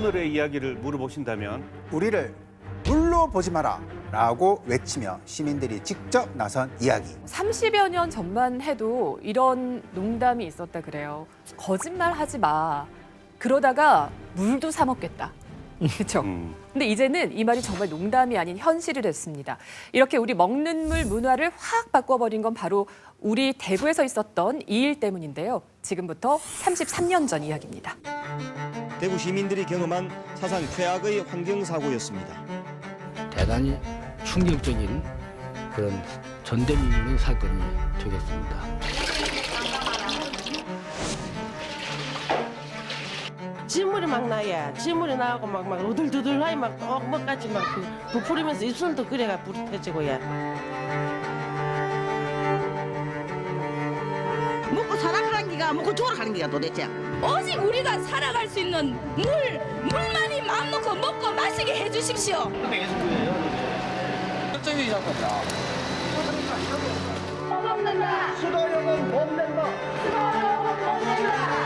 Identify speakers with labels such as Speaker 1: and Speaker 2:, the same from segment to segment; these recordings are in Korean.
Speaker 1: 오늘의 이야기를 물어보신다면
Speaker 2: 우리를 물로 보지 마라 라고 외치며 시민들이 직접 나선 이야기.
Speaker 3: 30여 년 전만 해도 이런 농담이 있었다 그래요. 거짓말 하지 마. 그러다가 물도 사 먹겠다. 그렇죠? 근데 이제는 이 말이 정말 농담이 아닌 현실이 됐습니다. 이렇게 우리 먹는 물 문화를 확 바꿔버린 건 바로 우리 대구에서 있었던 이 일 때문인데요. 지금부터 33년 전 이야기입니다.
Speaker 4: 대구 시민들이 경험한 사상 최악의 환경사고였습니다.
Speaker 5: 대단히 충격적인 그런 전대미 있는 사건이 되겠습니다.
Speaker 6: 진물이 막 나야. 진물이 나고 막 우들두들하이 막 떡먹까지 막 부풀리면서 입술도 그래가 불이 터지고야.
Speaker 7: 먹고 살아가는 기가 먹고 죽어가는 기가 도대체.
Speaker 8: 오직 우리가 살아갈 수 있는 물만이 마음 놓고 먹고 마시게 해주십시오.
Speaker 5: 결정이 잡았다.
Speaker 8: 못 낸다.
Speaker 4: 수도력은 못 낸다.
Speaker 8: 수도력은 못 낸다.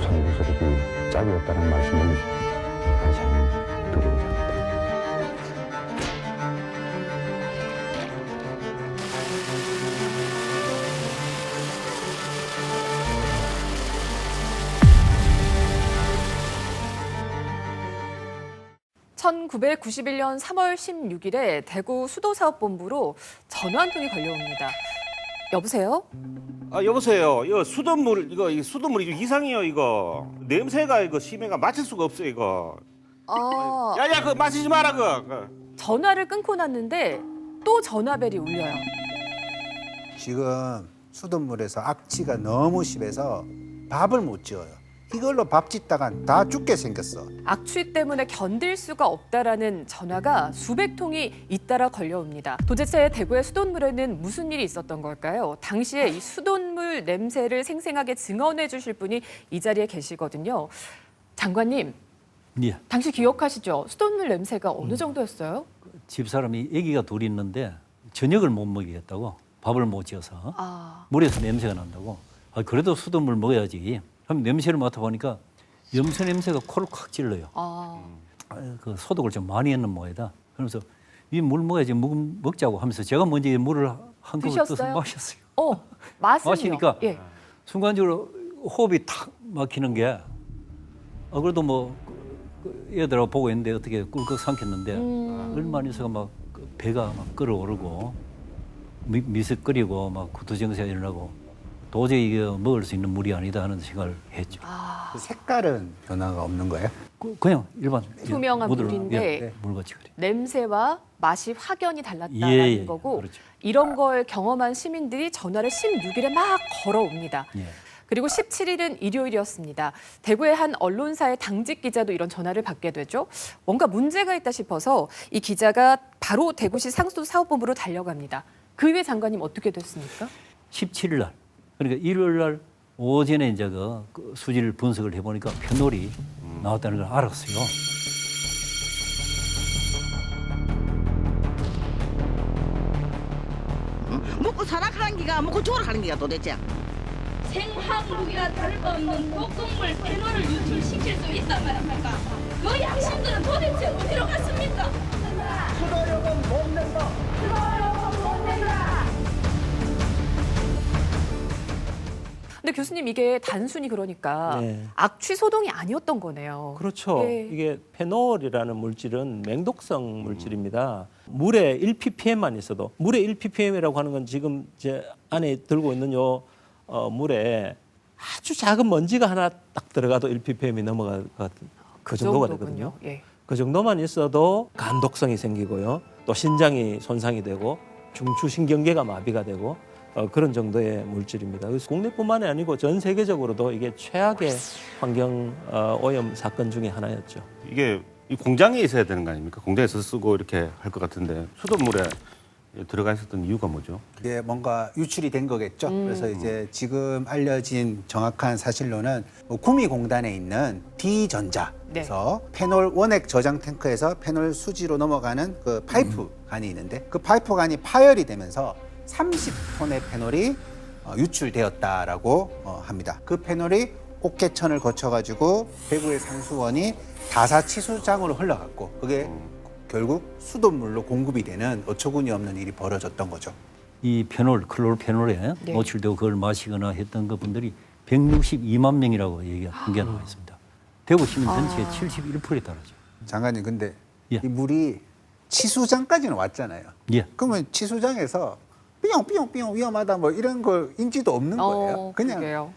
Speaker 9: 송구스럽고 짝이 없다는 말씀을 다시 한번 드리고자 합니다.
Speaker 3: (1991년 3월 16일에) 대구 수도사업본부로 전화 한 통이 걸려옵니다. 여보세요?
Speaker 1: 아 여보세요. 이거 수돗물 이거 수돗물이 좀 이상해요 이거. 냄새가 이거 심해가 마실 수가 없어요 이거. 야야 그거 마시지 마라 그거.
Speaker 3: 전화를 끊고 났는데 또 전화벨이 울려요.
Speaker 2: 지금 수돗물에서 악취가 너무 심해서 밥을 못 지어요. 이걸로 밥 짓다간 다 죽게 생겼어.
Speaker 3: 악취 때문에 견딜 수가 없다라는 전화가 수백 통이 잇따라 걸려옵니다. 도대체 대구의 수돗물에는 무슨 일이 있었던 걸까요? 당시에 이 수돗물 냄새를 생생하게 증언해 주실 분이 이 자리에 계시거든요. 장관님,
Speaker 10: 예.
Speaker 3: 당시 기억하시죠? 수돗물 냄새가 어느 정도였어요?
Speaker 10: 집사람이 아기가 둘이 있는데 저녁을 못 먹이겠다고 밥을 못 지어서
Speaker 3: 아,
Speaker 10: 물에서 냄새가 난다고. 그래도 수돗물 먹어야지. 그럼 냄새를 맡아보니까 염소 냄새가 코를 콱 찔러요. 그 소독을 좀 많이 했는 모양이다. 그러면서 이 물 먹어야지 먹자고 하면서 제가 먼저 이 물을 한 그릇 떠서 마셨어요.
Speaker 3: 맛은요?
Speaker 10: 마시니까
Speaker 3: 예.
Speaker 10: 순간적으로 호흡이 탁 막히는 게 그래도 뭐 애들하고 보고 있는데 어떻게 꿀꺽 삼켰는데 얼마나 있어가 막 배가 막 끓어오르고 미석거리고 막 구토증세가 일어나고 도저히 이게 먹을 수 있는 물이 아니다 하는 생각을 했죠.
Speaker 2: 그 색깔은 변화가 없는 거예요?
Speaker 10: 그냥 일반
Speaker 3: 투명한 물인데
Speaker 10: 예, 물같이 그래.
Speaker 3: 냄새와 맛이 확연히 달랐다는 거고
Speaker 10: 그렇죠.
Speaker 3: 이런 걸 경험한 시민들이 전화를 16일에 막 걸어옵니다.
Speaker 10: 예.
Speaker 3: 그리고 17일은 일요일이었습니다. 대구의 한 언론사의 당직 기자도 이런 전화를 받게 되죠. 뭔가 문제가 있다 싶어서 이 기자가 바로 대구시 상수사업본부로 달려갑니다. 그 이후에 장관님 어떻게 됐습니까?
Speaker 10: 17일 날 그러니까 일요일 날 오전에 이제 그 수질 분석을 해보니까 페놀이 나왔다는 걸 알았어요.
Speaker 7: 먹고 살아가는 기가 먹고 죽어가는 기가 도대체.
Speaker 8: 생화물이와 다름없는 독극물 페놀을 유출시킬 수 있단 말입니까? 그 양심들은 도대체 어디로 갔습니까?
Speaker 4: 수도력은 못 낸다.
Speaker 8: 수도력은 못 낸다.
Speaker 3: 근데 교수님 이게 단순히 그러니까 악취 소동이 아니었던 거네요.
Speaker 11: 그렇죠.
Speaker 3: 예.
Speaker 11: 이게 페놀이라는 물질은 맹독성 물질입니다. 물에 1ppm만 있어도 물에 1ppm이라고 하는 건 지금 제 안에 들고 있는 요 물에 아주 작은 먼지가 하나 딱 들어가도 1ppm이 넘어갈 것 같은 그 정도가 되거든요.
Speaker 3: 예.
Speaker 11: 그 정도만 있어도 간독성이 생기고요. 또 신장이 손상이 되고 중추신경계가 마비가 되고 그런 정도의 물질입니다. 그래서 국내뿐만이 아니고 전 세계적으로도 이게 최악의 환경 오염 사건 중에 하나였죠.
Speaker 1: 이게 이 공장에 있어야 되는 거 아닙니까? 공장에서 쓰고 이렇게 할 것 같은데 수돗물에 들어가 있었던 이유가 뭐죠?
Speaker 2: 그게 뭔가 유출이 된 거겠죠. 그래서 이제 지금 알려진 정확한 사실로는 구미공단에 있는 D전자에서 페놀 원액 저장 탱크에서 페놀 수지로 넘어가는 그 파이프관이 있는데 그 파이프관이 파열이 되면서 30톤의 페놀이 유출되었다라고 합니다. 그 페놀이 옥계천을 거쳐가지고 대구의 상수원이 다사치수장으로 흘러갔고 그게 결국 수돗물로 공급이 되는 어처구니 없는 일이 벌어졌던 거죠.
Speaker 10: 이 페놀, 클로로페놀에
Speaker 3: 네.
Speaker 10: 노출되고 그걸 마시거나 했던 그 분들이 162만 명이라고 얘기가 나와 있습니다. 대구 시민 전체의 71%에 달하죠.
Speaker 2: 장관님 근데
Speaker 10: 예.
Speaker 2: 이 물이 치수장까지는 왔잖아요.
Speaker 10: 예.
Speaker 2: 그러면 치수장에서 삐용삐용삐용 위험하다 뭐 이런 거 인지도 없는 거예요. 그냥
Speaker 3: 그러게요.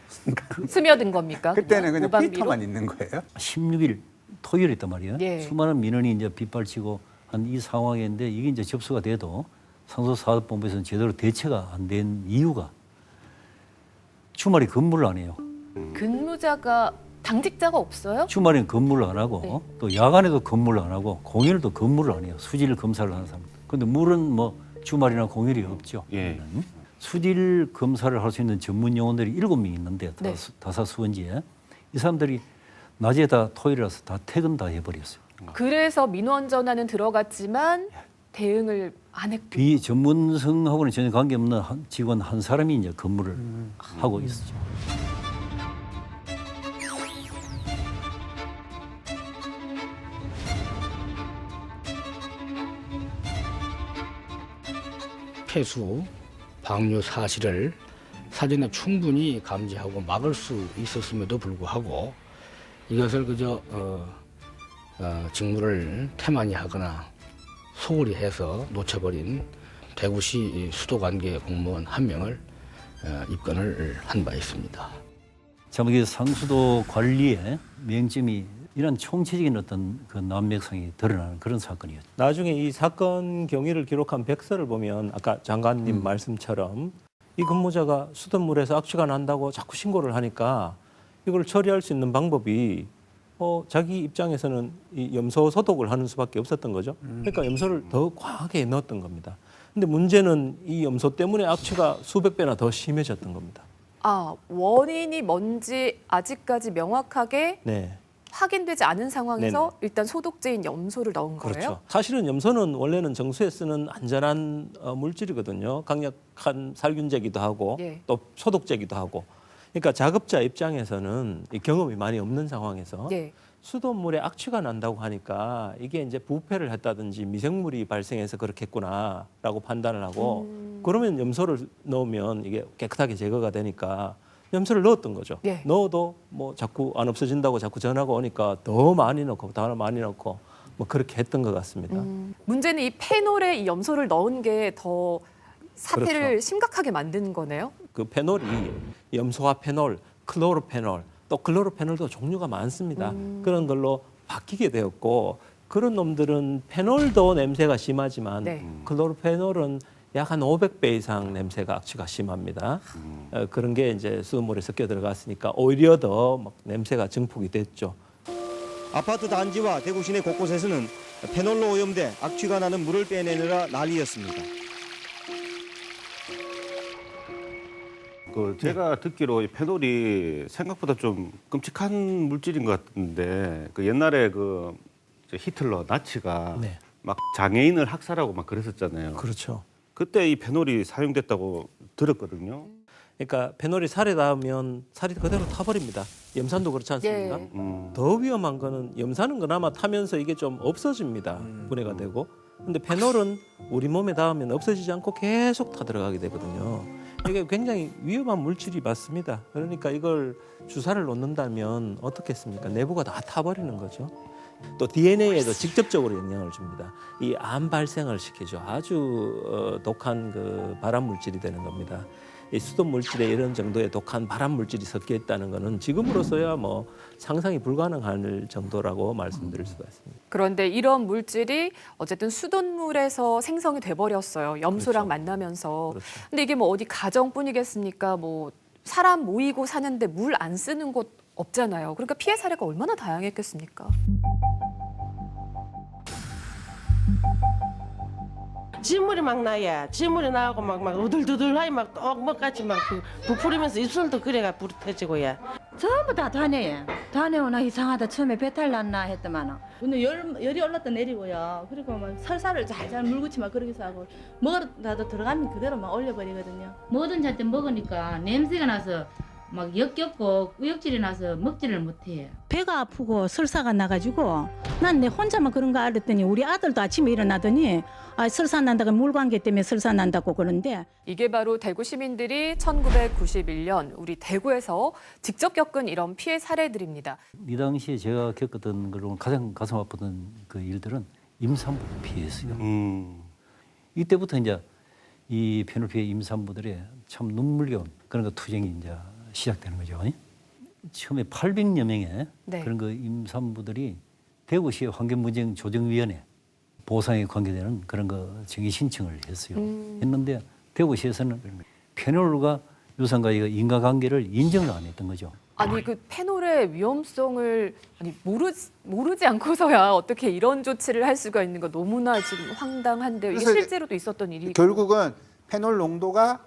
Speaker 3: 스며든 겁니까?
Speaker 2: 그때는 그냥
Speaker 3: 모방비로?
Speaker 2: 필터만 있는 거예요.
Speaker 10: 16일 토요일이었단 말이에요.
Speaker 3: 예.
Speaker 10: 수많은 민원이 이제 빗발치고 한 이 상황인데 이게 이제 접수가 돼도 상소사업본부에서는 제대로 대처가 안 된 이유가 주말에 근무를 안 해요.
Speaker 3: 근무자가 당직자가 없어요?
Speaker 10: 주말에는 근무를 안 하고
Speaker 3: 네.
Speaker 10: 또 야간에도 근무를 안 하고 공휴일도 근무를 안 해요. 수질 검사를 하는 사람. 그런데 물은 뭐 주말이나 공휴일이 없죠.
Speaker 1: 예.
Speaker 10: 수질 검사를 할 수 있는 전문 요원들이 7명 있는데
Speaker 3: 네.
Speaker 10: 다사수원지에 이 사람들이 낮에 다 토요일이라서 다 퇴근 다 해버렸어요.
Speaker 3: 그래서 민원 전화는 들어갔지만 대응을 안 했고.
Speaker 10: 비전문성하고는 전혀 관계없는 직원 한 사람이 이제 근무를 하고 있었죠.
Speaker 5: 폐수, 방류 사실을 사전에 충분히 감지하고 막을 수 있었음에도 불구하고 이것을 그저 직무를 태만히 하거나 소홀히 해서 놓쳐버린 대구시 수도관계 공무원 1명을 입건을 한 바 있습니다.
Speaker 10: 참 이게 상수도 관리에 명점이 이런 총체적인 어떤 그 난맥상이 드러나는 그런 사건이었죠.
Speaker 11: 나중에 이 사건 경위를 기록한 백서를 보면 아까 장관님 말씀처럼 이 근무자가 수돗물에서 악취가 난다고 자꾸 신고를 하니까 이걸 처리할 수 있는 방법이 자기 입장에서는 이 염소 소독을 하는 수밖에 없었던 거죠. 그러니까 염소를 더 과하게 넣었던 겁니다. 근데 문제는 이 염소 때문에 악취가 수백 배나 더 심해졌던 겁니다.
Speaker 3: 아, 원인이 뭔지 아직까지 명확하게
Speaker 11: 네.
Speaker 3: 확인되지 않은 상황에서
Speaker 11: 네네.
Speaker 3: 일단 소독제인 염소를 넣은 거예요?
Speaker 11: 그렇죠. 사실은 염소는 원래는 정수에 쓰는 안전한 물질이거든요. 강력한 살균제기도 하고
Speaker 3: 예.
Speaker 11: 또 소독제기도 하고. 그러니까 작업자 입장에서는 이 경험이 많이 없는 상황에서
Speaker 3: 예.
Speaker 11: 수돗물에 악취가 난다고 하니까 이게 이제 부패를 했다든지 미생물이 발생해서 그렇겠구나라고 판단을 하고 그러면 염소를 넣으면 이게 깨끗하게 제거가 되니까 염소를 넣었던 거죠.
Speaker 3: 예.
Speaker 11: 넣어도 뭐 자꾸 안 없어진다고 자꾸 전화가 오니까 더 많이 넣고 더 많이 넣고 뭐 그렇게 했던 것 같습니다.
Speaker 3: 문제는 이 페놀에 이 염소를 넣은 게 더 사태를
Speaker 11: 그렇죠.
Speaker 3: 심각하게 만드는 거네요.
Speaker 11: 그 페놀이 염소화 페놀, 클로로페놀, 또 클로로페놀도 종류가 많습니다. 그런 걸로 바뀌게 되었고 그런 놈들은 페놀도 냄새가 심하지만
Speaker 3: 네.
Speaker 11: 클로로페놀은 약 한 500배 이상 냄새가 악취가 심합니다. 그런 게 이제 수돗물에 섞여 들어갔으니까 오히려 더 막 냄새가 증폭이 됐죠.
Speaker 4: 아파트 단지와 대구 시내 곳곳에서는 페놀로 오염돼 악취가 나는 물을 빼내느라 난리였습니다.
Speaker 1: 제가 듣기로 이 페놀이 생각보다 좀 끔찍한 물질인 것 같은데 그 옛날에 그 히틀러 나치가
Speaker 11: 네.
Speaker 1: 막 장애인을 학살하고 막 그랬었잖아요.
Speaker 11: 그렇죠.
Speaker 1: 그때 이 페놀이 사용됐다고 들었거든요.
Speaker 11: 그러니까 페놀이 살에 닿으면 살이 그대로 타버립니다. 염산도 그렇지 않습니까?
Speaker 3: 예.
Speaker 11: 더 위험한 거는 염산은 그나마 타면서 이게 좀 없어집니다. 분해가 되고. 근데 페놀은 우리 몸에 닿으면 없어지지 않고 계속 타 들어가게 되거든요. 이게 굉장히 위험한 물질이 맞습니다. 그러니까 이걸 주사를 놓는다면 어떻겠습니까? 내부가 다 타버리는 거죠. 또 DNA에도 직접적으로 영향을 줍니다. 이 암 발생을 시키죠. 아주 독한 그 발암 물질이 되는 겁니다. 이 수돗 물질에 이런 정도의 독한 발암 물질이 섞여 있다는 것은 지금으로서야 뭐 상상이 불가능할 정도라고 말씀드릴 수가 있습니다.
Speaker 3: 그런데 이런 물질이 어쨌든 수돗물에서 생성이 돼버렸어요. 염소랑
Speaker 11: 그렇죠.
Speaker 3: 만나면서.
Speaker 11: 그렇죠.
Speaker 3: 근데 이게 뭐 어디 가정뿐이겠습니까? 뭐 사람 모이고 사는데 물 안 쓰는 곳 없잖아요. 그러니까 피해 사례가 얼마나 다양했겠습니까?
Speaker 6: 진물이 막 나야. 진물이 나고 막 우들두들하이 막 떡먹같이 막 부풀으면서 입술도 그래가 불이 터지고야.
Speaker 7: 전부 다 다녀요. 다녀오나 이상하다 처음에 배탈 났나 했더만은.
Speaker 8: 근데 열이 올랐다 내리고요. 그리고 막 설사를 잘잘 물구치 막 그렇게 해서 하고 뭐라도 들어가면 그대로 막 올려버리거든요.
Speaker 12: 뭐든 자꾸 먹으니까 냄새가 나서 막 역겹고 꾸역질이 나서 먹지를 못해요.
Speaker 7: 배가 아프고 설사가 나가지고 난 내 혼자만 그런 거 알았더니 우리 아들도 아침에 일어나더니 설사 난다고 물관계 때문에 설사 난다고 그러는데
Speaker 3: 이게 바로 대구 시민들이 1991년 우리 대구에서 직접 겪은 이런 피해 사례들입니다.
Speaker 10: 이 당시에 제가 겪었던 걸로 가장 가슴 아팠던 그 일들은 임산부 피해였어요. 이때부터 이제 이 페놀 피해 임산부들의 참 눈물겨운 그런 거 투쟁이 이제 시작되는 거죠. 처음에 800여 명의
Speaker 3: 네.
Speaker 10: 그런 그 임산부들이 대구시의 환경분쟁조정위원회 보상에 관계되는 그런 거 정의 신청을 했어요. 했는데 대구시에서는 페놀과 유산과 인과관계를 인정을 안 했던 거죠.
Speaker 3: 아니 그 페놀의 위험성을 모르지 않고서야 어떻게 이런 조치를 할 수가 있는 거 너무나 지금 황당한데요. 이게
Speaker 2: 그래서
Speaker 3: 실제로도 있었던 일이
Speaker 2: 결국은 페놀 농도가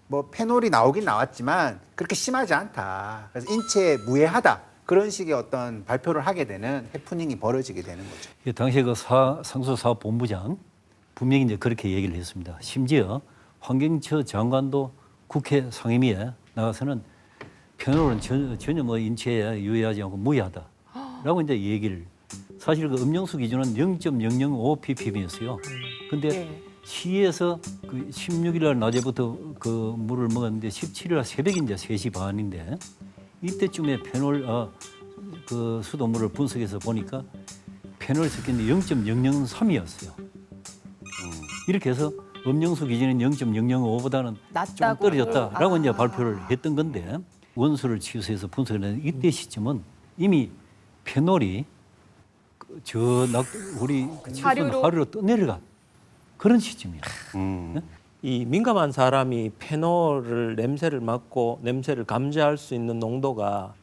Speaker 2: 뭐 페놀이 나오긴 나왔지만 그렇게 심하지 않다. 그래서 인체에 무해하다. 그런 식의 어떤 발표를 하게 되는 해프닝이 벌어지게 되는 거죠.
Speaker 10: 당시에 그 상수사업본부장 분명히 이제 그렇게 얘기를 했습니다. 심지어 환경처 장관도 국회 상임위에 나가서는 페놀은 전혀 뭐 인체에 유해하지 않고 무해하다라고 이제 얘기를. 사실 그 음용수 기준은 0.005 ppm이었어요. 근데
Speaker 3: 네.
Speaker 10: 시에서 그 16일 날 낮에부터 그 물을 먹었는데 17일 날 새벽이 이제 3시 반인데 이때쯤에 페놀 그 수돗물을 분석해서 보니까 페놀이 섞였는데 0.003이었어요. 이렇게 해서 음용수 기준인 0.005보다는 좀
Speaker 3: 낮다고.
Speaker 10: 떨어졌다라고 이제 발표를 했던 건데 원수를 취소해서 분석을 했는데 이때 시점은 이미 페놀이 우리 하류로 떠내려간 그런 시점이에요.
Speaker 11: 이 민감한 사람이 페놀을 냄새를 맡고 냄새를 감지할 수 있는 농도가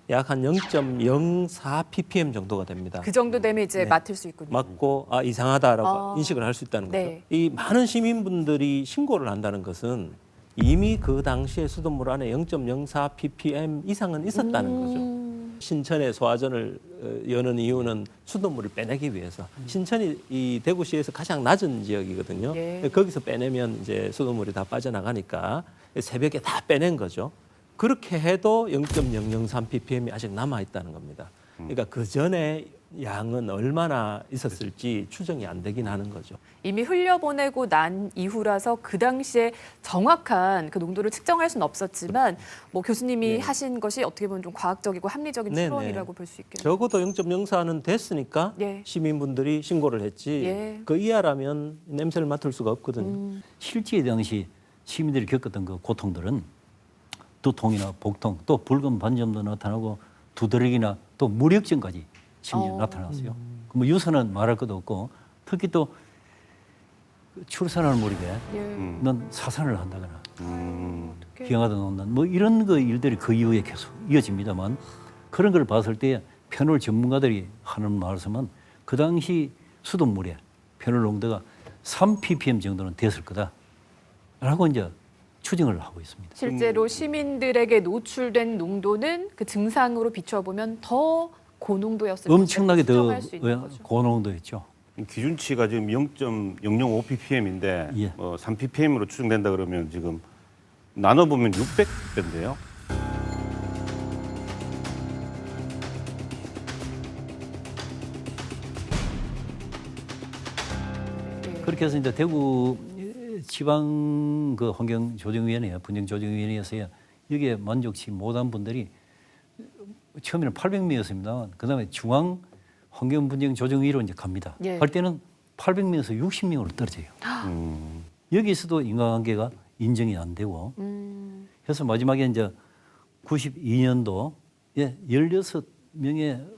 Speaker 11: 약 한 0.04 ppm 정도가 됩니다.
Speaker 3: 그 정도 되면 이제 맡을 수 있군요.
Speaker 11: 맡고 이상하다라고 인식을 할 수 있다는 거죠.
Speaker 3: 네.
Speaker 11: 이 많은 시민분들이 신고를 한다는 것은 이미 그 당시에 수돗물 안에 0.04 ppm 이상은 있었다는 거죠. 신천의 소화전을 여는 이유는 수돗물을 빼내기 위해서. 신천이 이 대구시에서 가장 낮은 지역이거든요.
Speaker 3: 예.
Speaker 11: 거기서 빼내면 이제 수돗물이 다 빠져나가니까 새벽에 다 빼낸 거죠. 그렇게 해도 0.003 ppm이 아직 남아 있다는 겁니다. 그러니까 그 전에 양은 얼마나 있었을지 추정이 안 되긴 하는 거죠.
Speaker 3: 이미 흘려보내고 난 이후라서 그 당시에 정확한 그 농도를 측정할 수는 없었지만 뭐 교수님이 하신 것이 어떻게 보면 좀 과학적이고 합리적인 추론이라고 볼 수 있겠네요.
Speaker 11: 적어도 0.04는 됐으니까
Speaker 3: 예.
Speaker 11: 시민분들이 신고를 했지
Speaker 3: 예.
Speaker 11: 그 이하라면 냄새를 맡을 수가 없거든요.
Speaker 10: 실제 당시 시민들이 겪었던 그 고통들은 두통이나 복통, 또 붉은 반점도 나타나고 두드러기나 또 무력증까지 심지어 나타났어요. 뭐 유산은 말할 것도 없고 특히 또 출산을 모르게 넌 사산을 한다거나 기형하다 놓는다 뭐 이런 그 일들이 그 이후에 계속 이어집니다만 그런 걸 봤을 때 페놀 전문가들이 하는 말씀은 그 당시 수돗물에 페놀 농도가 3 ppm 정도는 됐을 거다라고 이제 추정을 하고 있습니다.
Speaker 3: 실제로 시민들에게 노출된 농도는 그 증상으로 비춰보면 더 고농도였을
Speaker 10: 엄청나게 더
Speaker 3: 추정할 수 있는 거죠.
Speaker 10: 고농도였죠.
Speaker 1: 기준치가 지금 0.005 ppm인데
Speaker 10: 예.
Speaker 1: 3 ppm으로 추정된다 그러면 지금 나눠보면 600배인데요.
Speaker 10: 그렇게 해서 이제 대구 지방 그 환경조정위원회, 분쟁조정위원회에서 여기에 만족치 못한 분들이 처음에는 800명이었습니다. 그다음에 중앙 환경분쟁조정위로 이제 갑니다.
Speaker 3: 예.
Speaker 10: 할 때는 800명에서 60명으로 떨어져요. 여기서도 인과관계가 인정이 안 되고 그래서 마지막에 이제 92년도에 16명의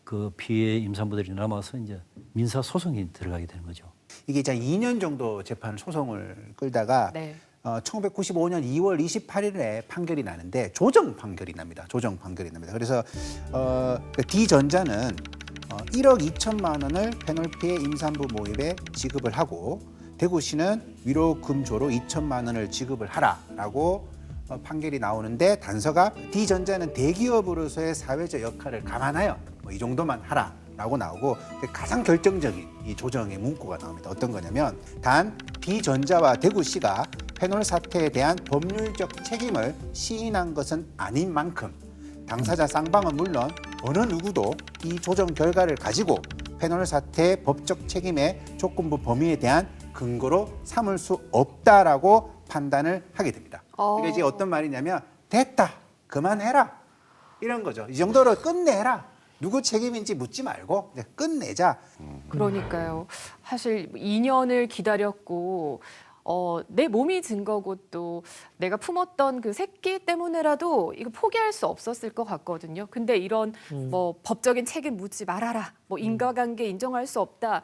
Speaker 10: 그 피해 임산부들이 남아서 이제 민사 소송이 들어가게 되는 거죠.
Speaker 2: 이게 이제 2년 정도 재판 소송을 끌다가
Speaker 3: 네.
Speaker 2: 1995년 2월 28일에 판결이 나는데 조정 판결이 납니다. 조정 판결이 납니다. 그래서 D전자는 1억 2천만 원을 페놀 피해 임산부 모임에 지급을 하고 대구시는 위로 금조로 2천만 원을 지급을 하라라고 판결이 나오는데 단서가 D전자는 대기업으로서의 사회적 역할을 감안하여 뭐 이 정도만 하라라고 나오고 가장 결정적인 이 조정의 문구가 나옵니다. 어떤 거냐면 단 B전자와 대구시가 페놀 사태에 대한 법률적 책임을 시인한 것은 아닌 만큼 당사자 쌍방은 물론 어느 누구도 이 조정 결과를 가지고 페놀 사태의 법적 책임의 조건부 범위에 대한 근거로 삼을 수 없다라고 판단을 하게 됩니다. 그러니까 이제 어떤 말이냐면 됐다, 그만해라 이런 거죠. 이 정도로 끝내라. 누구 책임인지 묻지 말고 그냥 끝내자.
Speaker 3: 그러니까요. 사실 2년을 기다렸고 내 몸이 증거고 또 내가 품었던 그 새끼 때문에라도 이거 포기할 수 없었을 것 같거든요. 근데 이런 뭐 법적인 책임 묻지 말아라, 뭐 인과관계 인정할 수 없다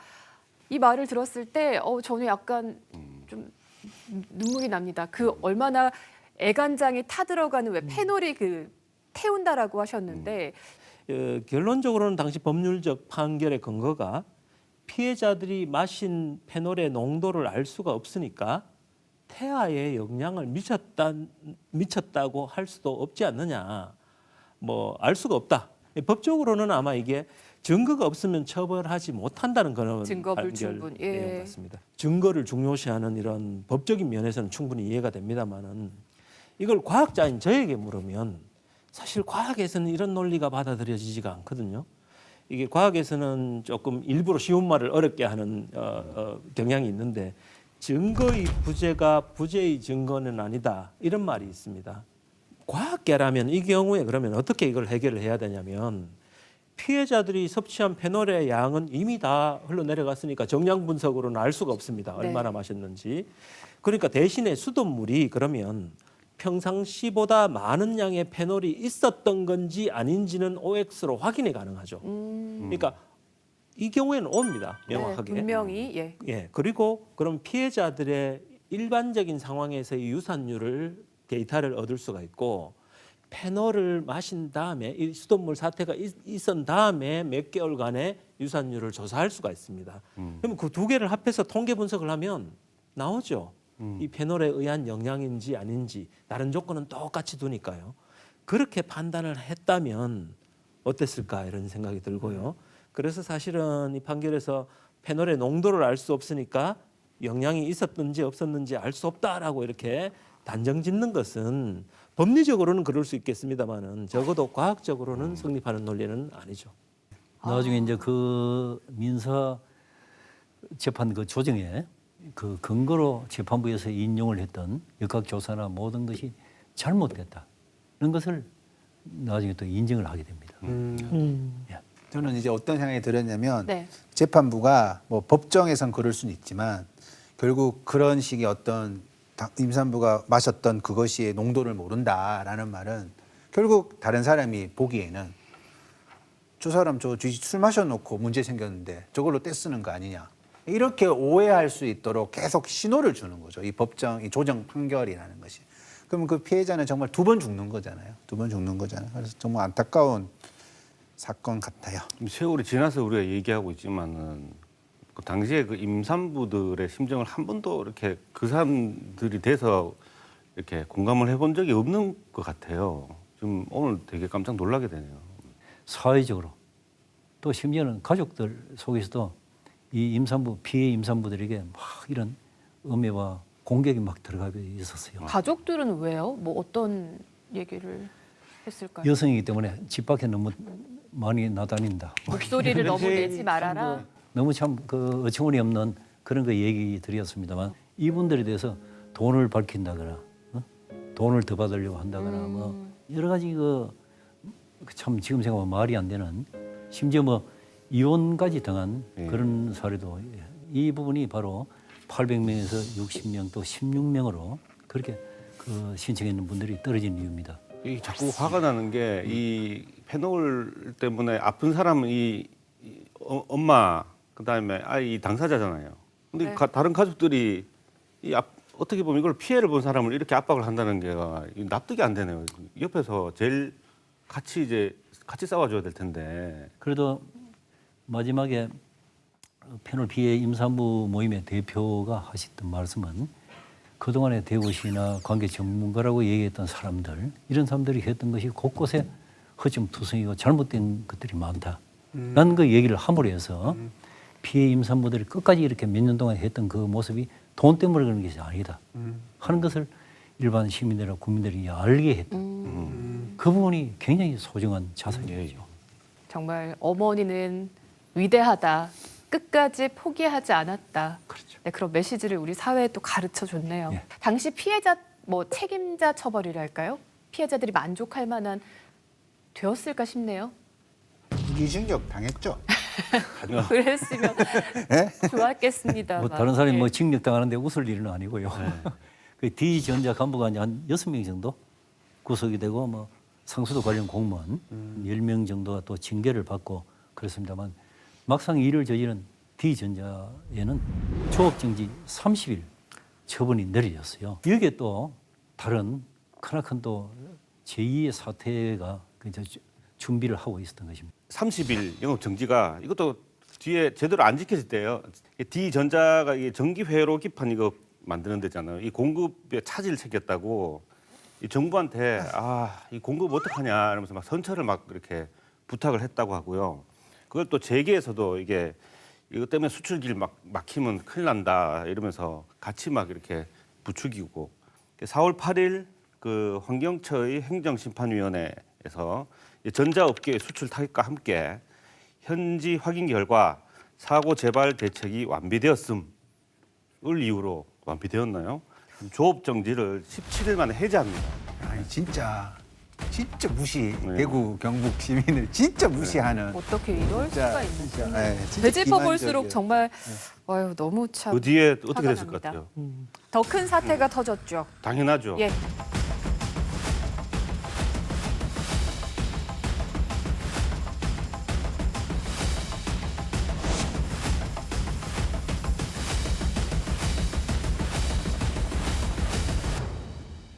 Speaker 3: 이 말을 들었을 때 저는 약간 좀 눈물이 납니다. 그 얼마나 애간장이 타들어가는 왜 페놀이 그 태운다라고 하셨는데
Speaker 11: 결론적으로는 당시 법률적 판결의 근거가 피해자들이 마신 페놀의 농도를 알 수가 없으니까 태아에 영향을 미쳤다고 할 수도 없지 않느냐. 뭐 알 수가 없다. 법적으로는 아마 이게 증거가 없으면 처벌하지 못한다는 그런
Speaker 3: 증거 불충분.
Speaker 11: 내용 같습니다. 증거를 중요시하는 이런 법적인 면에서는 충분히 이해가 됩니다만은 이걸 과학자인 저에게 물으면 사실 과학에서는 이런 논리가 받아들여지지가 않거든요. 이게 과학에서는 조금 일부러 쉬운 말을 어렵게 하는 경향이 있는데 증거의 부재가 부재의 증거는 아니다 이런 말이 있습니다. 과학계라면 이 경우에 그러면 어떻게 이걸 해결을 해야 되냐면 피해자들이 섭취한 페놀의 양은 이미 다 흘러내려갔으니까 정량 분석으로는 알 수가 없습니다. 얼마나 마셨는지. 그러니까 대신에 수돗물이 그러면 평상시보다 많은 양의 페놀이 있었던 건지 아닌지는 OX로 확인이 가능하죠. 그러니까 이 경우에는 O입니다. 명확하게.
Speaker 3: 네, 분명히
Speaker 11: 예. 그리고 그럼 피해자들의 일반적인 상황에서의 유산율을 데이터를 얻을 수가 있고 페놀을 마신 다음에 이 수돗물 사태가 있은 다음에 몇 개월간의 유산율을 조사할 수가 있습니다. 그러면 그 두 개를 합해서 통계 분석을 하면 나오죠. 이 페놀에 의한 영향인지 아닌지 다른 조건은 똑같이 두니까요. 그렇게 판단을 했다면 어땠을까 이런 생각이 들고요. 그래서 사실은 이 판결에서 페놀의 농도를 알 수 없으니까 영향이 있었는지 없었는지 알 수 없다라고 이렇게 단정 짓는 것은 법리적으로는 그럴 수 있겠습니다만은 적어도 과학적으로는 성립하는 논리는 아니죠.
Speaker 10: 나중에 이제 그 민사 재판 그 조정에 그 근거로 재판부에서 인용을 했던 역학조사나 모든 것이 잘못됐다. 이런 것을 나중에 또 인정을 하게 됩니다.
Speaker 2: 예. 저는 이제 어떤 생각이 들었냐면 재판부가 뭐 법정에선 그럴 수는 있지만 결국 그런 식의 어떤 임산부가 마셨던 그것이 농도를 모른다라는 말은 결국 다른 사람이 보기에는 저 사람 술 마셔놓고 문제 생겼는데 저걸로 떼쓰는 거 아니냐. 이렇게 오해할 수 있도록 계속 신호를 주는 거죠. 이 법정, 이 조정 판결이라는 것이. 그러면 그 피해자는 정말 2번 죽는 거잖아요. 2번 죽는 거잖아요. 그래서 정말 안타까운 사건 같아요.
Speaker 1: 세월이 지나서 우리가 얘기하고 있지만은 그 당시에 그 임산부들의 심정을 한 번도 이렇게 그 사람들이 돼서 이렇게 공감을 해본 적이 없는 것 같아요. 좀 오늘 되게 깜짝 놀라게 되네요.
Speaker 10: 사회적으로 또 심지어는 가족들 속에서도 이 임산부 피해 임산부들에게 막 이런 음해와 공격이 막 들어가고 있었어요.
Speaker 3: 가족들은 왜요? 뭐 어떤 얘기를 했을까요?
Speaker 10: 여성이기 때문에 집 밖에 너무 많이 나다닌다.
Speaker 3: 목소리를 너무 내지 말아라.
Speaker 10: 너무 참 그 어처구니 없는 그런 거 얘기 드렸습니다만 이분들에 대해서 돈을 밝힌다거나 돈을 더 받으려고 한다거나 뭐 여러 가지 그 참 지금 생각하면 말이 안 되는 심지어 뭐 이혼까지 당한 그런 사례도 이 부분이 바로 800명에서 60명 또 16명으로 그렇게 그 신청했는 분들이 떨어진 이유입니다.
Speaker 1: 이 자꾸 화가 나는 게 이 페놀 때문에 아픈 사람은 이 엄마 그다음에 아이 당사자잖아요. 근데 다른 가족들이 어떻게 보면 이걸 피해를 본 사람을 이렇게 압박을 한다는 게 납득이 안 되네요. 옆에서 제일 같이 싸워줘야 될 텐데.
Speaker 10: 그래도 마지막에 페놀 피해 임산부 모임의 대표가 하셨던 말씀은 그동안에 대구시나 관계 전문가라고 얘기했던 사람들, 이런 사람들이 했던 것이 곳곳에 허점투성이고 잘못된 것들이 많다. 라는 그 얘기를 함으로 해서 피해 임산부들이 끝까지 이렇게 몇 년 동안 했던 그 모습이 돈 때문에 그런 것이 아니다 하는 것을 일반 시민들이나 국민들이 알게 했던 그 부분이 굉장히 소중한 자산이죠.
Speaker 3: 정말 어머니는 위대하다. 끝까지 포기하지 않았다.
Speaker 10: 그렇죠.
Speaker 3: 네, 그런 메시지를 우리 사회에 또 가르쳐 줬네요.
Speaker 10: 예.
Speaker 3: 당시 피해자 책임자 처벌이랄까요? 피해자들이 만족할 만한 되었을까 싶네요.
Speaker 2: 무기징역 당했죠.
Speaker 3: 그랬으면 좋았겠습니다.
Speaker 10: 뭐 다른 사람이 뭐 징역 당하는데 웃을 일은 아니고요. 그 D전자 간부가 한 6명 정도 구속이 되고 뭐 상수도 관련 공무원 10명 정도가 또 징계를 받고 그렇습니다만 막상 일을 저지른 D전자에는 조업정지 30일 처분이 내려졌어요. 여기에 또 다른 크나큰 또 제2의 사태가 준비를 하고 있었던 것입니다.
Speaker 1: 30일 영업 정지가 이것도 뒤에 제대로 안 지켜질 때예요. D전자가 이 전기 회로 기판 이거 만드는 데잖아요. 이 공급에 차질을 생겼다고 이 정부한테 이 공급 어떡하냐 이러면서 막 선처를 막 이렇게 부탁을 했다고 하고요. 그걸 또 재계에서도 이것 때문에 수출길 막 막히면 큰일 난다 이러면서 같이 막 이렇게 부추기고 4월 8일 그 환경처의 행정심판위원회에서 전자업계의 수출 타격과 함께 현지 확인 결과 사고 재발 대책이 완비되었음을 이유로 완비되었나요? 조업 정지를 17일 만에 해제합니다.
Speaker 2: 아니 진짜 무시. 대구 경북 시민을 진짜 무시하는.
Speaker 3: 어떻게 이럴 수가 있는지.
Speaker 2: 진짜
Speaker 3: 되짚어 볼수록
Speaker 2: 기만적이에요.
Speaker 3: 정말 너무 참.
Speaker 1: 그 뒤에 어떻게
Speaker 3: 화가
Speaker 1: 됐을 것
Speaker 3: 납니다.
Speaker 1: 같아요?
Speaker 3: 더 큰 사태가 터졌죠.
Speaker 1: 당연하죠.
Speaker 3: 예.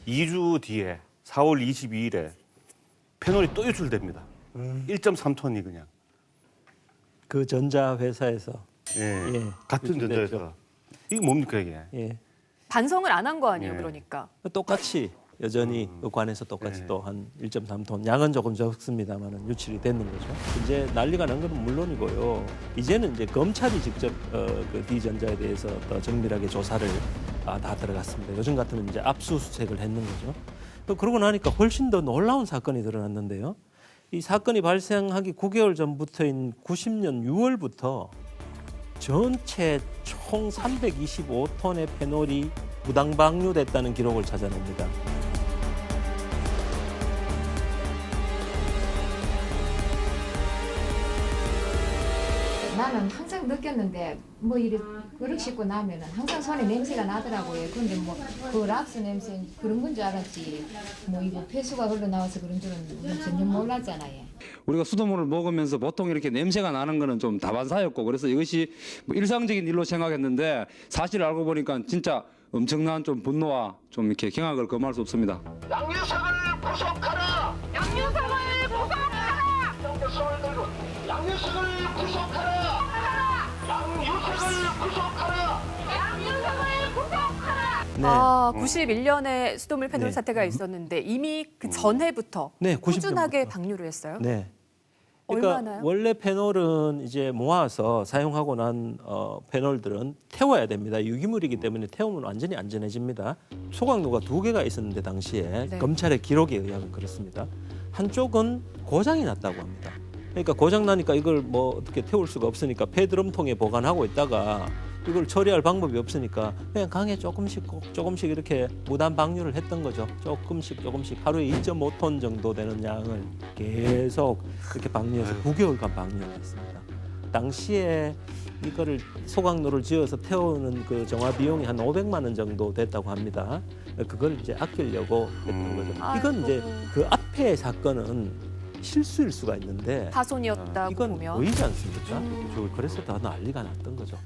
Speaker 1: 이 주 뒤에 4월 22일에 페놀이 또 유출됩니다. 1.3톤이 그냥.
Speaker 11: 그 전자 회사에서
Speaker 1: 예. 같은 전자회사. 이게 뭡니까 이게?
Speaker 11: 예.
Speaker 3: 반성을 안 한 거 아니에요,
Speaker 1: 예.
Speaker 3: 그러니까.
Speaker 11: 똑같이 여전히 그 관에서 똑같이 또 한 1.3톤 양은 조금 적습니다만은 유출이 됐는 거죠. 이제 난리가 난 건 물론이고요. 이제는 이제 검찰이 직접 그 D전자에 대해서 더 정밀하게 조사를 다 들어갔습니다. 요즘 같으면 이제 압수수색을 했는 거죠. 그러고 나니까 훨씬 더 놀라운 사건이 드러났는데요. 이 사건이 발생하기 9개월 전부터인 90년 6월부터 전체 총 325톤의 페놀이 무당 방류됐다는 기록을 찾아냅니다.
Speaker 13: 나는 항상 느꼈는데 뭐 이렇게 그릇 씻고 나면은 항상 손에 냄새가 나더라고요. 그런데 뭐 그 락스 냄새 그런 건 줄 알았지. 뭐 이거 폐수가 흘러나와서 그런 줄은 전혀 몰랐잖아요.
Speaker 14: 우리가 수돗물을 먹으면서 보통 이렇게 냄새가 나는 거는 좀 다반사였고 그래서 이것이 뭐 일상적인 일로 생각했는데 사실 알고 보니까 진짜 엄청난 좀 분노와 좀 이렇게 경악을 금할 수 없습니다.
Speaker 15: 양유석을 구속하라! 양유석을 구속하라! 손을 들고 양유석을 구속하라! 양유석을 구속하라! 양유석을 구속하라!
Speaker 11: 네.
Speaker 3: 91년에 수돗물 페놀
Speaker 11: 네.
Speaker 3: 사태가 있었는데 이미 그 전해부터
Speaker 11: 네, 90년부터.
Speaker 3: 꾸준하게 방류를 했어요.
Speaker 11: 네. 그러니까
Speaker 3: 얼마나요?
Speaker 11: 원래 페놀은 이제 모아서 사용하고 난 페놀들은 태워야 됩니다. 유기물이기 때문에 태우면 완전히 안전해집니다. 소각로가 2개가 있었는데 당시에
Speaker 3: 네.
Speaker 11: 검찰의 기록에 의하면 그렇습니다. 한쪽은 고장이 났다고 합니다. 그러니까 고장 나니까 이걸 뭐 어떻게 태울 수가 없으니까 폐드럼통에 보관하고 있다가 이걸 처리할 방법이 없으니까 그냥 강에 조금씩 이렇게 무단 방류를 했던 거죠. 조금씩 하루에 2.5톤 정도 되는 양을 계속 그렇게 방류해서 9개월간 방류를 했습니다. 당시에 이거를 소각로를 지어서 태우는 그 정화 비용이 한 500만 원 정도 됐다고 합니다. 그걸 이제 아끼려고 했던 거죠. 이건 이제 그 앞에 사건은 실수일 수가 있는데
Speaker 3: 파손이었다고
Speaker 11: 이건
Speaker 3: 보면
Speaker 11: 보이지 않습니까? 그래서 더 난리가 났던 거죠.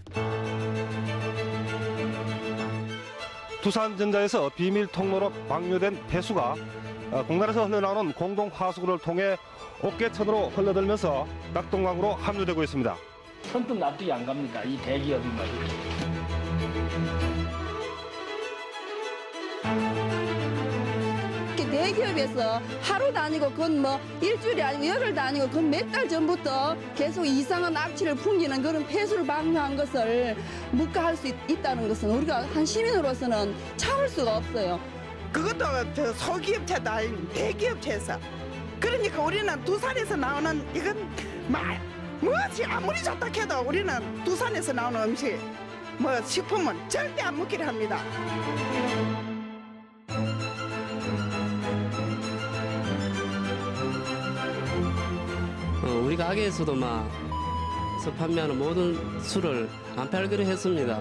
Speaker 16: 두산전자에서 비밀 통로로 방류된 폐수가 공단에서 흘러나오는 공동 하수구를 통해 옥계천으로 흘러들면서 낙동강으로 함유되고 있습니다.
Speaker 17: 선뜻 납득이 안 갑니다. 이 대기업이 말이죠. 대기업에서 하루 다니고 그건 뭐 일주일이 아니고 열흘도 아니고 그건 몇 달 전부터 계속 이상한 악취를 풍기는 그런 폐수를 방류한 것을 묵과할 수 있다는 것은 우리가 한 시민으로서는 참을 수가 없어요.
Speaker 18: 그것도 저 소기업체도 아닌 대기업체에서. 그러니까 우리는 두산에서 나오는 이건 뭐지 아무리 좋다 해도 우리는 두산에서 나오는 음식 뭐 식품은 절대 안 먹기를 합니다.
Speaker 19: 우리 가게에서도 판매하는 모든 술을 안 팔기로 했습니다.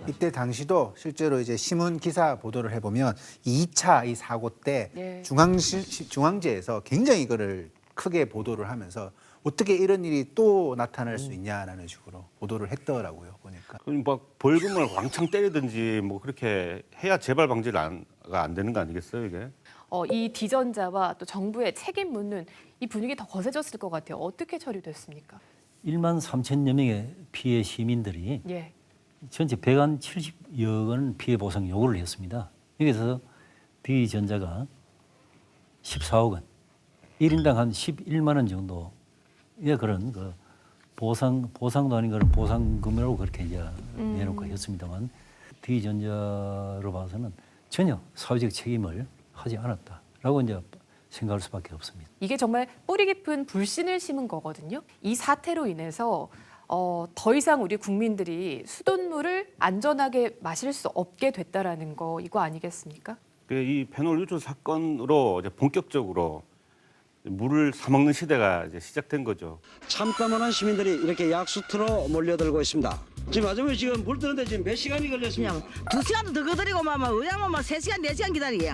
Speaker 2: 이때 당시도 실제로 이제 신문 기사 보도를 해보면 2차 이 사고 때
Speaker 3: 네.
Speaker 2: 중앙지에서 굉장히 이거를 크게 보도를 하면서 어떻게 이런 일이 또 나타날 수 있냐라는 식으로 보도를 했더라고요 보니까.
Speaker 1: 그럼 막 벌금을 왕창 때리든지 뭐 그렇게 해야 재발 방지가 안 되는 거 아니겠어요 이게?
Speaker 3: 이 디전자와 또 정부의 책임 묻는 이 분위기 더 거세졌을 것 같아요. 어떻게 처리됐습니까?
Speaker 10: 1만 3천여 명의 피해 시민들이
Speaker 3: 예.
Speaker 10: 전체 170여 건 피해 보상 요구를 했습니다. 여기서 D전자가 14억 원, 1인당 한 11만 원 정도의 그런 그 보상도 아닌 그런 보상금이라고 그렇게 이제 내놓고 했습니다만 D전자로 봐서는 전혀 사회적 책임을 하지 않았다라고 이제 생각할 수밖에 없습니다.
Speaker 3: 이게 정말 뿌리 깊은 불신을 심은 거거든요. 이 사태로 인해서 더 이상 우리 국민들이 수돗물을 안전하게 마실 수 없게 됐다라는 거 이거 아니겠습니까?
Speaker 1: 이 페놀 유출 사건으로 이제 본격적으로 물을 사 먹는 시대가 이제 시작된 거죠.
Speaker 20: 참담한 시민들이 이렇게 약수터로 몰려들고 있습니다. 지금 아줌마 지금 물 뜨는데 지금 몇 시간이 걸렸습니까?
Speaker 21: 2시간도 더 거드리고 의향만 3시간 4시간 기다리게.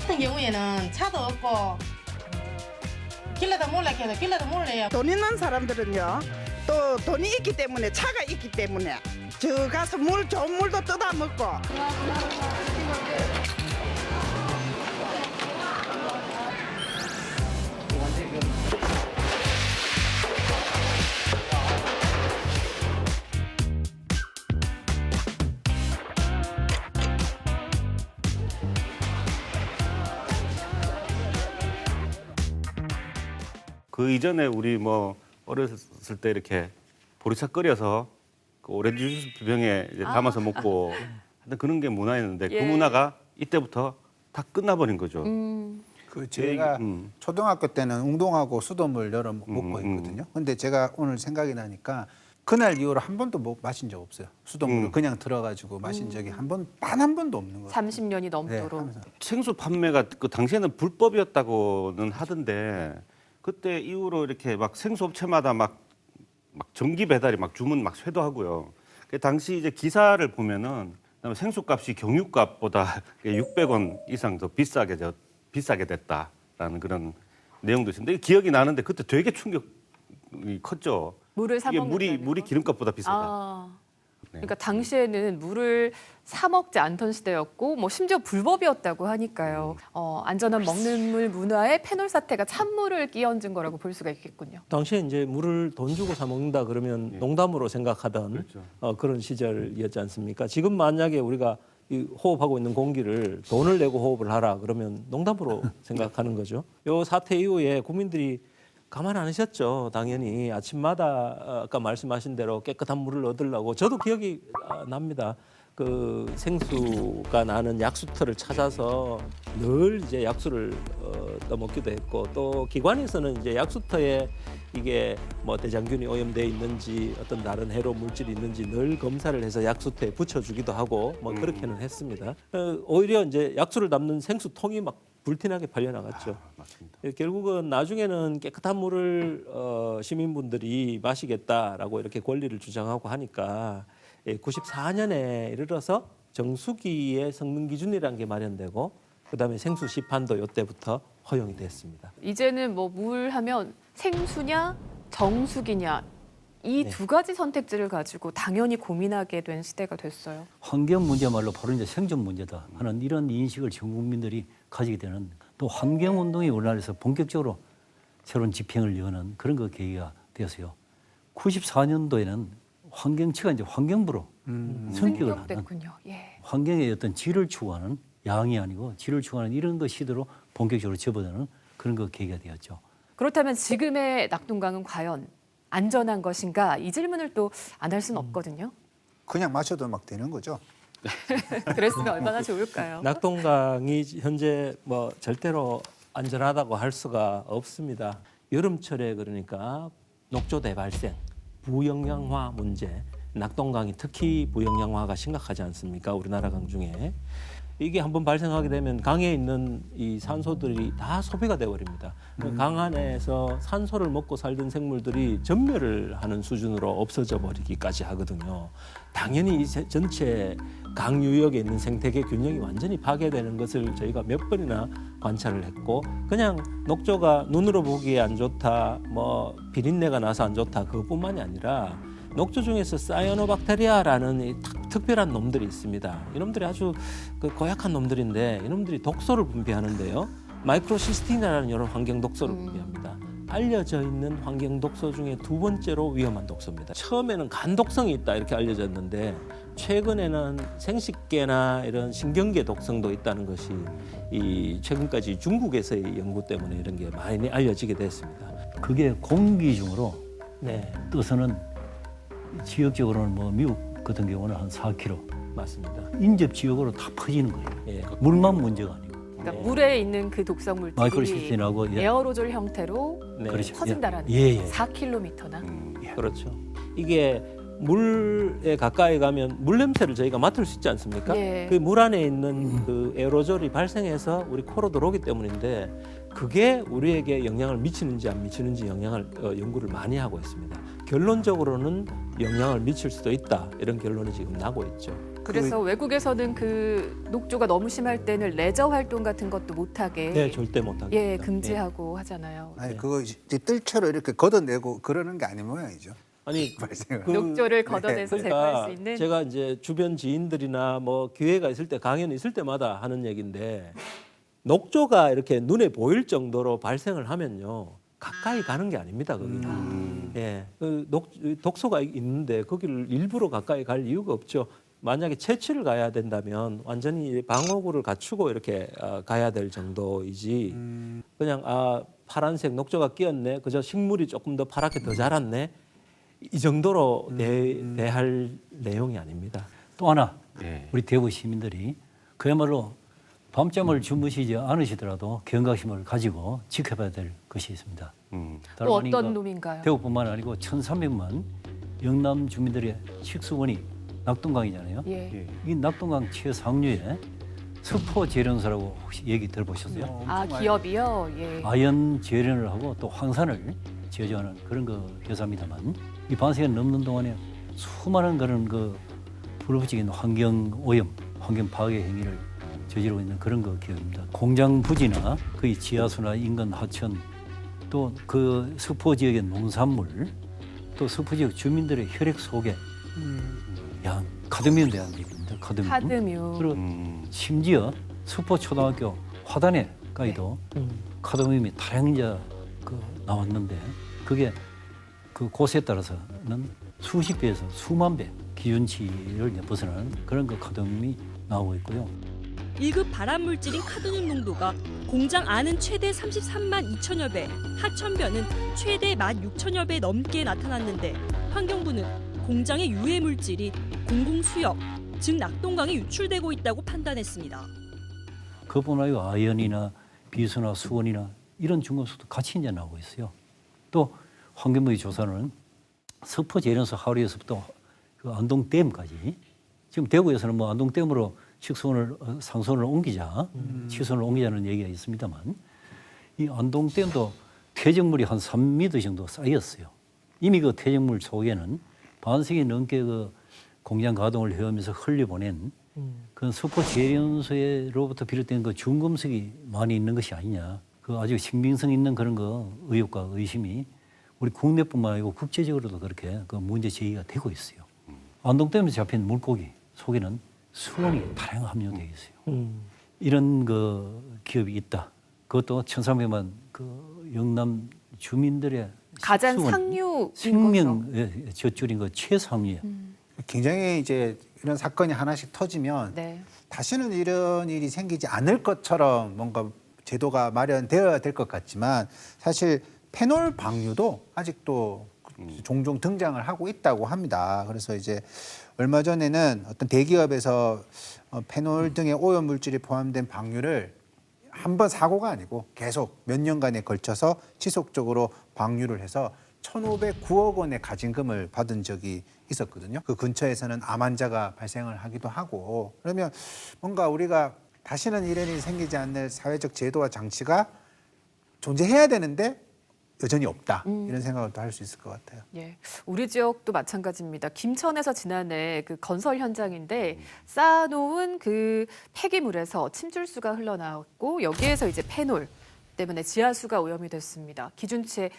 Speaker 22: 같은 경우에는 차도 없고 길러도 몰래 해도 길러도 몰래요.
Speaker 18: 돈 있는 사람들은요 또 돈이 있기 때문에 차가 있기 때문에 저 가서 좋은 물도 뜯어 먹고.
Speaker 1: 그 이전에 우리 뭐 어렸을 때 이렇게 보리차 끓여서 그 오렌지 주스 비병에 이제 담아서 먹고 하여튼 그런 게 문화였는데
Speaker 3: 예.
Speaker 1: 그 문화가 이때부터 다 끝나버린 거죠.
Speaker 2: 그 제가 초등학교 때는 웅동하고 수돗물 열어 먹고 했거든요. 근데 제가 오늘 생각이 나니까 그날 이후로 한 번도 마신 적 없어요. 수돗물을 그냥 들어가지고 마신 적이 단 한 번도 없는 거예요.
Speaker 3: 30년이 넘도록.
Speaker 1: 생수 판매가 그 당시에는 불법이었다고는 하던데 그때 이후로 이렇게 막 생수 업체마다 막 전기 배달이 막 주문 막 쇄도하고요. 그 당시 이제 기사를 보면은 생수값이 경유값보다 600원 이상 더 비싸게 됐다라는 그런 내용도 있는데 기억이 나는데 그때 되게 충격이 컸죠.
Speaker 3: 물을 사
Speaker 1: 이게
Speaker 3: 먹는
Speaker 1: 물이 기름값보다 비싸다.
Speaker 3: 그러니까 당시에는 물을 사 먹지 않던 시대였고 뭐 심지어 불법이었다고 하니까요. 안전한 먹는 물 문화에 페놀 사태가 찬물을 끼얹은 거라고 볼 수가 있겠군요.
Speaker 11: 당시에 이제 물을 돈 주고 사 먹는다 그러면 농담으로 생각하던 그런 시절이었지 않습니까? 지금 만약에 우리가 이 호흡하고 있는 공기를 돈을 내고 호흡을 하라 그러면 농담으로 생각하는 거죠. 요 사태 이후에 국민들이 가만 안 하셨죠. 당연히 아침마다 아까 말씀하신 대로 깨끗한 물을 얻으려고 저도 기억이 납니다. 그 생수가 나는 약수터를 찾아서 늘 이제 약수를 떠먹기도 했고 또 기관에서는 이제 약수터에 이게 뭐 대장균이 오염돼 있는지 어떤 다른 해로 물질이 있는지 늘 검사를 해서 약수터에 붙여주기도 하고 뭐 그렇게는 했습니다. 오히려 이제 약수를 담는 생수통이 막 불티나게 팔려나갔죠.
Speaker 1: 맞습니다.
Speaker 11: 결국은 나중에는 깨끗한 물을 시민분들이 마시겠다라고 이렇게 권리를 주장하고 하니까 94년에 이르러서 정수기의 성능 기준이라는 게 마련되고 그다음에 생수 시판도 이때부터 허용이 됐습니다.
Speaker 3: 이제는 뭐 물 하면 생수냐 정수기냐 이 두 가지 선택지를 가지고 당연히 고민하게 된 시대가 됐어요.
Speaker 10: 환경 문제말로 바로 이제 생존 문제다 하는 이런 인식을 전 국민들이 가지게 되는, 또 환경 운동이 우리나라에서 본격적으로 새로운 집행을 여는 그런 그 계기가 되었어요. 94년도에는 환경처가 이제 환경부로 성격을 하는,
Speaker 3: 됐군요. 예.
Speaker 10: 환경의 어떤 질을 추구하는, 양이 아니고 질을 추구하는 이런 그 시대로 본격적으로 접어드는 그런 그 계기가 되었죠.
Speaker 3: 그렇다면 지금의 낙동강은 과연 안전한 것인가? 이 질문을 또 안 할 수는 없거든요.
Speaker 2: 그냥 마셔도 막 되는 거죠.
Speaker 3: 그랬으면 얼마나 좋을까요?
Speaker 11: 낙동강이 현재 뭐 절대로 안전하다고 할 수가 없습니다. 여름철에 그러니까 녹조 대발생, 부영양화 문제, 낙동강이 특히 부영양화가 심각하지 않습니까? 우리나라 강 중에. 이게 한번 발생하게 되면 강에 있는 이 산소들이 다 소비가 되어버립니다. 강 안에서 산소를 먹고 살던 생물들이 전멸을 하는 수준으로 없어져 버리기까지 하거든요. 당연히 이 전체 강 유역에 있는 생태계 균형이 완전히 파괴되는 것을 저희가 몇 번이나 관찰을 했고, 그냥 녹조가 눈으로 보기에 안 좋다, 뭐 비린내가 나서 안 좋다, 그것뿐만이 아니라 녹조 중에서 사이아노박테리아라는 이 특별한 놈들이 있습니다. 이놈들이 아주 고약한 놈들인데 이놈들이 독소를 분비하는데요. 마이크로시스틴이라는 이런 환경 독소를 분비합니다. 알려져 있는 환경 독소 중에 두 번째로 위험한 독소입니다. 처음에는 간 독성이 있다 이렇게 알려졌는데 최근에는 생식계나 이런 신경계 독성도 있다는 것이 이 최근까지 중국에서의 연구 때문에 이런 게 많이 알려지게 됐습니다.
Speaker 10: 그게 공기 중으로
Speaker 11: 네.
Speaker 10: 떠서는 지역적으로는 뭐 미국 같은 경우는 한 4km
Speaker 11: 맞습니다.
Speaker 10: 인접 지역으로 다 퍼지는 거예요.
Speaker 11: 예.
Speaker 10: 물만 문제가 아니고.
Speaker 3: 그러니까 물에 있는 그 독성 물질이
Speaker 10: 마이크로시스틴하고
Speaker 3: 에어로졸 형태로
Speaker 11: 네.
Speaker 10: 그렇죠.
Speaker 3: 퍼진다라는
Speaker 10: 예.
Speaker 3: 4km나.
Speaker 11: 그렇죠. 이게 물에 가까이 가면 물 냄새를 저희가 맡을 수 있지 않습니까?
Speaker 3: 예.
Speaker 11: 그 물 안에 있는 그 에어로졸이 발생해서 우리 코로 들어오기 때문인데 그게 우리에게 영향을 미치는지 안 미치는지 영향을 연구를 많이 하고 있습니다. 결론적으로는 영향을 미칠 수도 있다 이런 결론이 지금 나고 있죠.
Speaker 3: 그래서 외국에서는 그 녹조가 너무 심할 때는 레저 활동 같은 것도 못하게
Speaker 11: 네, 절대 못하게.
Speaker 3: 예, 금지하고 하잖아요.
Speaker 2: 아니 그거 이제 뜰채로 이렇게 걷어내고 그러는 게 아닌 모양이죠.
Speaker 11: 아니
Speaker 2: 발생을.
Speaker 3: 녹조를 걷어내서 제거할 수 있는.
Speaker 11: 제가 이제 주변 지인들이나 뭐 기회가 있을 때 강연이 있을 때마다 하는 얘기인데 녹조가 이렇게 눈에 보일 정도로 발생을 하면요 가까이 가는 게 아닙니다. 거기는. 예, 그 독소가 있는데 거기를 일부러 가까이 갈 이유가 없죠. 만약에 채취를 가야 된다면 완전히 방어구를 갖추고 이렇게 가야 될 정도이지 그냥 파란색 녹조가 끼었네 그저 식물이 조금 더 파랗게 더 자랐네 이 정도로 대할 내용이 아닙니다.
Speaker 10: 또 하나 우리 대구 시민들이 그야말로 밤잠을 주무시지 않으시더라도 경각심을 가지고 지켜봐야 될 것이 있습니다.
Speaker 3: 또 어떤 놈인가요?
Speaker 10: 대구뿐만 아니고 1,300만 영남 주민들의 식수원이 낙동강이잖아요.
Speaker 3: 예.
Speaker 10: 이 낙동강 최상류에 수포 재련소라고 혹시 얘기 들어보셨어요?
Speaker 3: 기업이요. 예.
Speaker 10: 아연 재련을 하고 또 황산을 제조하는 그런 그 회사입니다만 이 반세기 넘는 동안에 수많은 그런 그 불법적인 환경 오염, 환경 파괴 행위를 저지르고 있는 그런 그 기업입니다. 공장 부지나 그 지하수나 인근 하천 또 그 수포 지역의 농산물 또 수포 지역 주민들의 혈액 속에 카드뮴에 대한 얘기입니다. 카드뮴. 그리고 심지어 수포 초등학교 화단에까지도 카드뮴이 다량이 나왔는데 그게 그 곳에 따라서는 수십 배에서 수만 배 기준치를 벗어나는 그런 그 카드뮴이 나오고 있고요.
Speaker 5: 1급 발암물질인 카드뮴 농도가 공장 안은 최대 33만 2천여 배, 하천변은 최대 16,000여 배 넘게 나타났는데 환경부는 공장의 유해 물질이 공공수역, 즉 낙동강에 유출되고 있다고 판단했습니다.
Speaker 10: 그뿐만 아니고 아연이나 비수나 수원이나 이런 중금속도 같이 이제 나오고 있어요. 또 환경부의 조사는 석포 재련소 하류에서부터 그 안동댐까지 지금 대구에서는 뭐 안동댐으로 식수원을 상수원을 옮기자, 치수원을 옮기자는 얘기가 있습니다만 이 안동댐도 퇴적물이 한 3m 정도 쌓였어요. 이미 그 퇴적물 속에는 반세기 넘게 그 공장 가동을 해오면서 흘려보낸 그 석포 재련소로부터 비롯된 그 중금속이 많이 있는 것이 아니냐. 그 아주 신빙성 있는 그런 거 의혹과 의심이 우리 국내뿐만 아니고 국제적으로도 그렇게 그 문제 제기가 되고 있어요. 안동댐에 잡힌 물고기 속에는 수온이 다량 함유되어 있어요. 이런 그 기업이 있다. 그것도 1,300만 그 영남 주민들의
Speaker 3: 가장
Speaker 10: 수원,
Speaker 3: 상류인
Speaker 10: 생명 젖줄인 거 최상위에.
Speaker 2: 굉장히 이제 이런 사건이 하나씩 터지면
Speaker 3: 네.
Speaker 2: 다시는 이런 일이 생기지 않을 것처럼 뭔가 제도가 마련되어야 될 것 같지만 사실 페놀 방류도 아직도 종종 등장을 하고 있다고 합니다. 그래서 이제 얼마 전에는 어떤 대기업에서 페놀 등의 오염 물질이 포함된 방류를 한 번 사고가 아니고 계속 몇 년간에 걸쳐서 지속적으로 방류를 해서 1,509억 원의 가진금을 받은 적이 있었거든요. 그 근처에서는 암 환자가 발생을 하기도 하고 그러면 뭔가 우리가 다시는 이런 일이 생기지 않는 사회적 제도와 장치가 존재해야 되는데 여전히 없다. 이런 생각을 또 할 수 있을 것 같아요.
Speaker 3: 예, 우리 지역도 마찬가지입니다. 김천에서 지난해 그 건설 현장인데 쌓아놓은 그 폐기물에서 침줄수가 흘러나왔고 여기에서 이제 페놀 때문에 지하수가 오염이 됐습니다. 기준치의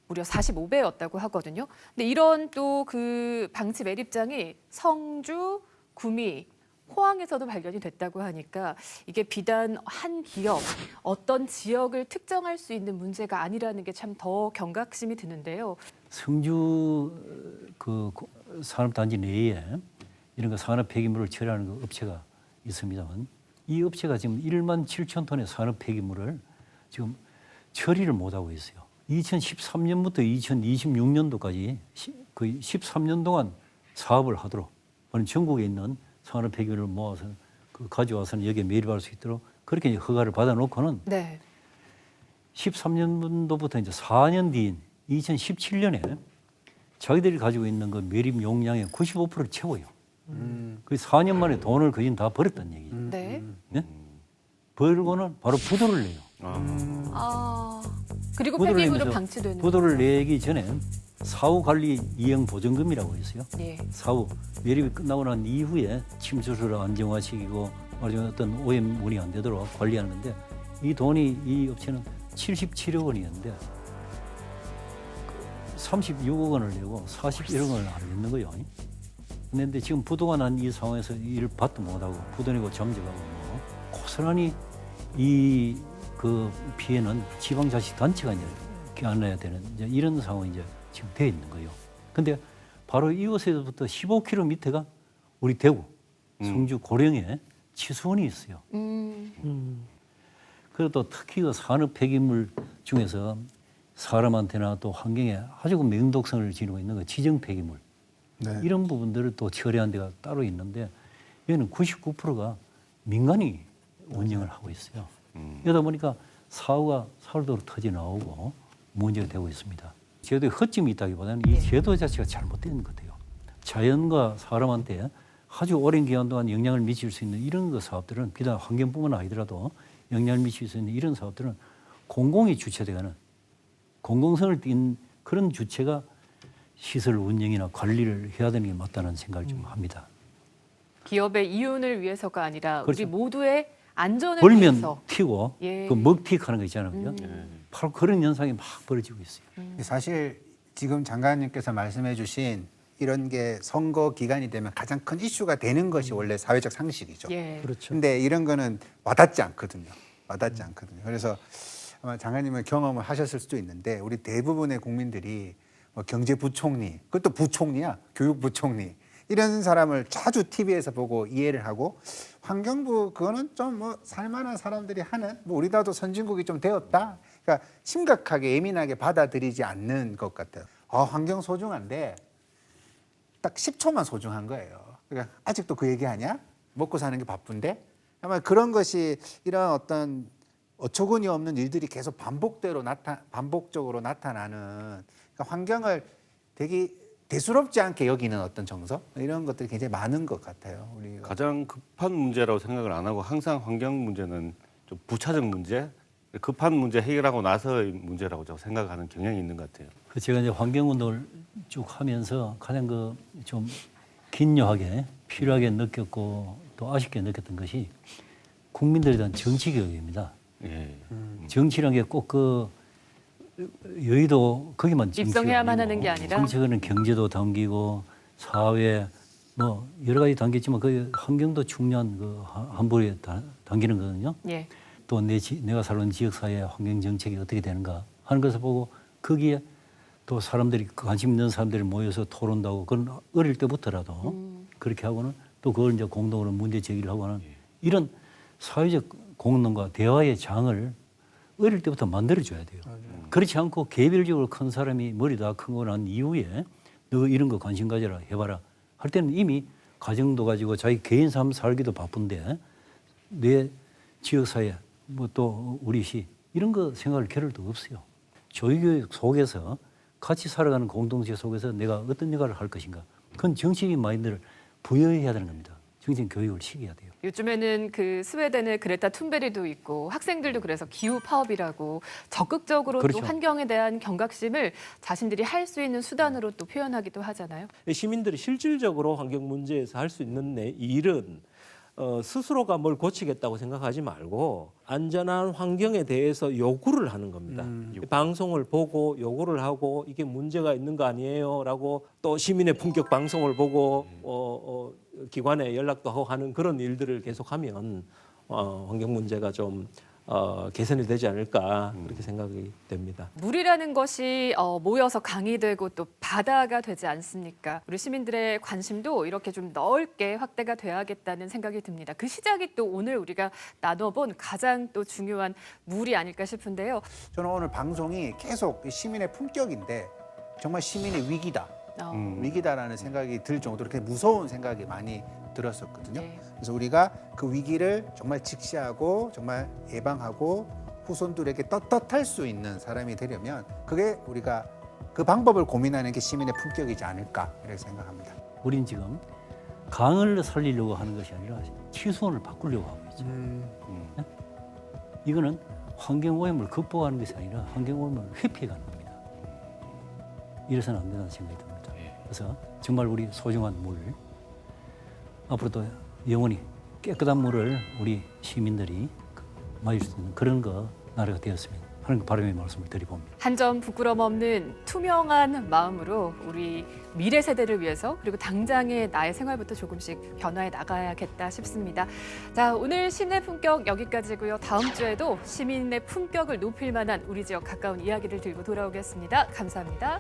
Speaker 3: 무려 45배였다고 하거든요. 근데 이런 또 그 방치 매립장이 성주, 구미, 포항에서도 발견이 됐다고 하니까 이게 비단 한 기업, 어떤 지역을 특정할 수 있는 문제가 아니라는 게 참 더 경각심이 드는데요.
Speaker 10: 성주 그 산업단지 내에 이런 거 산업 폐기물을 처리하는 그 업체가 있습니다만 이 업체가 지금 1만 7천 톤의 산업 폐기물을 지금 처리를 못하고 있어요. 2013년부터 2026년도까지 거의 13년 동안 사업을 하도록 전국에 있는 산업 폐기물을 모아서 가져와서는 여기에 매립할 수 있도록 그렇게 허가를 받아놓고는
Speaker 3: 네.
Speaker 10: 13년도부터 이제 4년 뒤인 2017년에 자기들이 가지고 있는 그 매립 용량의 95%를 채워요. 그 4년 만에 돈을 거진 다 벌었다는 얘기죠.
Speaker 3: 네.
Speaker 10: 네? 벌고는 바로 부도를 내요.
Speaker 3: 그리고
Speaker 10: 부도를
Speaker 3: 폐기물은
Speaker 10: 내면서
Speaker 3: 방치되는.
Speaker 10: 부도를 내기 전에 사후 관리 이행 보증금이라고 있어요.
Speaker 3: 예.
Speaker 10: 사후 매립이 끝나고 난 이후에 침수를 안정화시키고 말하자면 어떤 오염물이 안 되도록 관리하는데 이 돈이 이 업체는 77억 원이었는데 36억 원을 내고 41억 원을 안 냈는 거예요. 그런데 지금 부도가 난 이 상황에서 일을 받도 못하고 부도 내고 정적하고 뭐 고스란히 이 그 피해는 지방자치단체가 이제 안내야 되는 이제 이런 상황이 이제 지금 되어 있는 거예요. 근데 바로 이곳에서부터 15km 밑에가 우리 대구, 성주, 고령에 치수원이 있어요. 그리고 또 특히 그 산업 폐기물 중에서 사람한테나 또 환경에 아주 그 맹독성을 지니고 있는 그 지정 폐기물
Speaker 2: 네.
Speaker 10: 이런 부분들을 또 처리하는 데가 따로 있는데 여기는 99%가 민간이 운영을 하고 있어요. 이러다 보니까 사고가 서울도로 터져 나오고 문제가 되고 있습니다. 제도에 허점이 있다기보다는 이 제도 자체가 잘못된 것 같아요. 자연과 사람한테 아주 오랜 기간 동안 영향을 미칠 수 있는 이런 그 사업들은 비단 환경뿐만 아니더라도 영향을 미칠 수 있는 이런 사업들은 공공이 주체되가는 공공성을 띈 그런 주체가 시설 운영이나 관리를 해야 되는 게 맞다는 생각을 좀 합니다.
Speaker 3: 기업의 이윤을 위해서가 아니라
Speaker 10: 그렇죠.
Speaker 3: 우리 모두의 안전을
Speaker 10: 벌면
Speaker 3: 위해서.
Speaker 10: 튀고
Speaker 3: 예.
Speaker 10: 그 먹튀하는 거 있잖아요. 그죠? 바로 그런 현상이 막 벌어지고 있어요.
Speaker 2: 사실 지금 장관님께서 말씀해 주신 이런 게 선거 기간이 되면 가장 큰 이슈가 되는 것이 원래 사회적 상식이죠.
Speaker 3: 예.
Speaker 11: 그렇죠.
Speaker 2: 근데 이런 거는 와닿지 않거든요. 와닿지 않거든요. 그래서 아마 장관님은 경험을 하셨을 수도 있는데 우리 대부분의 국민들이 뭐 경제부총리, 그것도 부총리야, 교육부총리 이런 사람을 자주 TV에서 보고 이해를 하고 환경부 그거는 좀 뭐 살만한 사람들이 하는 뭐 우리나라도 선진국이 좀 되었다. 그러니까 심각하게 예민하게 받아들이지 않는 것 같아요. 환경 소중한데 딱 10초만 소중한 거예요. 그러니까 아직도 그 얘기하냐? 먹고 사는 게 바쁜데? 아마 그런 것이 이런 어떤 어처구니 없는 일들이 계속 반복적으로 나타나는 그러니까 환경을 되게 대수롭지 않게 여기는 어떤 정서 이런 것들이 굉장히 많은 것 같아요. 우리가
Speaker 1: 가장 급한 문제라고 생각을 안 하고 항상 환경 문제는 좀 부차적 문제, 급한 문제 해결하고 나서의 문제라고 저는 생각하는 경향이 있는 것 같아요.
Speaker 10: 제가 이제 환경운동을 쭉 하면서 가장 그 좀 긴요하게 필요하게 느꼈고 또 아쉽게 느꼈던 것이 국민들에 대한 정치 교육입니다.
Speaker 1: 예.
Speaker 10: 정치라는 게 꼭 그 여의도 거기만
Speaker 3: 입성해야만 하는 게 아니라
Speaker 10: 정치는 경제도 당기고 사회 뭐 여러 가지 당겼지만 그 환경도 중요한 그 한부에 당기는 거거든요.
Speaker 3: 예.
Speaker 10: 또 내가 살는 지역 사회 환경 정책이 어떻게 되는가 하는 것을 보고 거기에 또 사람들이 관심 있는 사람들이 모여서 토론도 하고 그건 어릴 때부터라도 그렇게 하고는 또 그걸 이제 공동으로 문제 제기를 하고는 이런 사회적 공론과 대화의 장을 어릴 때부터 만들어줘야 돼요. 그렇지 않고 개별적으로 큰 사람이 머리 다 크고 난 이후에 너 이런 거 관심 가져라 해봐라 할 때는 이미 가정도 가지고 자기 개인 삶 살기도 바쁜데 내 지역사회 뭐 또 우리 시 이런 거 생각할 겨를도 없어요. 조직교육 속에서 같이 살아가는 공동체 속에서 내가 어떤 역할을 할 것인가 그건 정치적인 마인드를 부여해야 되는 겁니다. 정치적 교육을 시켜야 돼요.
Speaker 3: 요즘에는 그 스웨덴의 그레타 툰베리도 있고 학생들도 그래서 기후 파업이라고 적극적으로
Speaker 11: 그렇죠.
Speaker 3: 또 환경에 대한 경각심을 자신들이 할 수 있는 수단으로 또 표현하기도 하잖아요.
Speaker 11: 시민들이 실질적으로 환경 문제에서 할 수 있는 일은 스스로가 뭘 고치겠다고 생각하지 말고 안전한 환경에 대해서 요구를 하는 겁니다. 방송을 보고 요구를 하고 이게 문제가 있는 거 아니에요라고 또 시민의 품격 방송을 보고 기관에 연락도 하고 하는 그런 일들을 계속하면 환경 문제가 좀 개선이 되지 않을까 그렇게 생각이 됩니다.
Speaker 3: 물이라는 것이 모여서 강이 되고 또 바다가 되지 않습니까? 우리 시민들의 관심도 이렇게 좀 넓게 확대가 돼야겠다는 생각이 듭니다. 그 시작이 또 오늘 우리가 나눠본 가장 또 중요한 물이 아닐까 싶은데요.
Speaker 2: 저는 오늘 방송이 계속 시민의 품격인데 정말 시민의 위기다. 위기다라는 생각이 들 정도로 그렇게 무서운 생각이 많이 들었었거든요. 그래서 우리가 그 위기를 정말 직시하고 정말 예방하고 후손들에게 떳떳할 수 있는 사람이 되려면 그게 우리가 그 방법을 고민하는 게 시민의 품격이지 않을까 이렇게 생각합니다.
Speaker 10: 우린 지금 강을 살리려고 하는 것이 아니라 치수원을 바꾸려고 하고 있죠. 네? 이거는 환경오염을 극복하는 것이 아니라 환경오염을 회피해가는 겁니다. 이래서는 안 된다는 생각이 듭니다. 그래서 정말 우리 소중한 물 앞으로도 영원히 깨끗한 물을 우리 시민들이 마실 수 있는 그런 나라가 되었으면 하는 바람의 말씀을 드려봅니다.
Speaker 3: 한 점 부끄럼 없는 투명한 마음으로 우리 미래 세대를 위해서 그리고 당장의 나의 생활부터 조금씩 변화해 나가야겠다 싶습니다. 자, 오늘 시민의 품격 여기까지고요. 다음 주에도 시민의 품격을 높일 만한 우리 지역 가까운 이야기를 들고 돌아오겠습니다. 감사합니다.